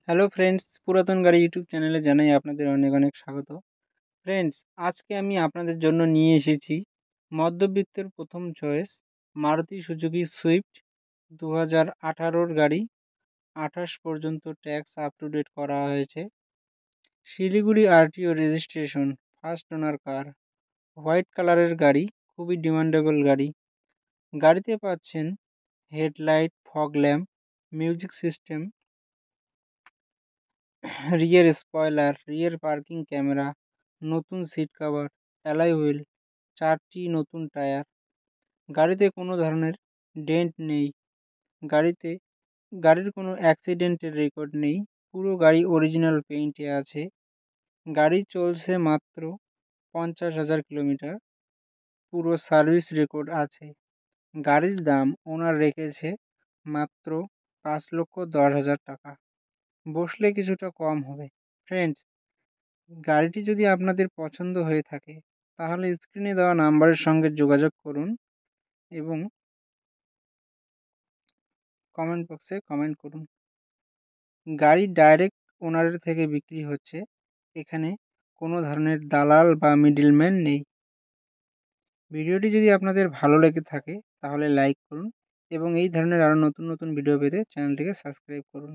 Hello friends, পুরাতন গাড়ি YouTube চ্যানেলে জানাই আপনাদের অনেক অনেক স্বাগত। ফ্রেন্ডস, আজকে আমি আপনাদের জন্য নিয়ে এসেছি মধ্যবিত্তের প্রথম চয়েস মারুতি সুজুকি সুইফট 2018-র গাড়ি। 28 পর্যন্ত ট্যাক্স আপ টু ডেট করা হয়েছে। Siliguri RTO registration, first owner car, white কালারের গাড়ি, খুবই ডিমান্ডেবল গাড়ি। গাড়িতে পাচ্ছেন headlight, fog lamp, music system, rear spoiler, rear parking camera, নতুন সিট কভার, অ্যালয় হুইল, 4টি নতুন টায়ার। গাড়িতে কোনো ধরনের ডেন্ট নেই। গাড়িতে গাড়ির কোনো অ্যাক্সিডেন্টের রেকর্ড নেই। পুরো গাড়ি অরিজিনাল পেইন্টে আছে। গাড়ি চলছে মাত্র 50,000 কিলোমিটার। পুরো সার্ভিস রেকর্ড আছে। গাড়ির দাম ওনার রেখেছে মাত্র 5,10,000 টাকা। বসলে কিছুটা কম হবে। ফ্রেন্ডস, গাড়িটি যদি আপনাদের পছন্দ হয়ে থাকে তাহলে স্ক্রিনে দেওয়া নাম্বারের সঙ্গে যোগাযোগ করুন এবং কমেন্ট বক্সে কমেন্ট করুন। গাড়ি ডাইরেক্ট ওনারের থেকে বিক্রি হচ্ছে। এখানে কোনো ধরনের দালাল বা মিডলম্যান নেই। ভিডিওটি যদি আপনাদের ভালো লেগে থাকে তাহলে লাইক করুন এবং এই ধরনের আরও নতুন নতুন ভিডিও পেতে চ্যানেলটিকে সাবস্ক্রাইব করুন।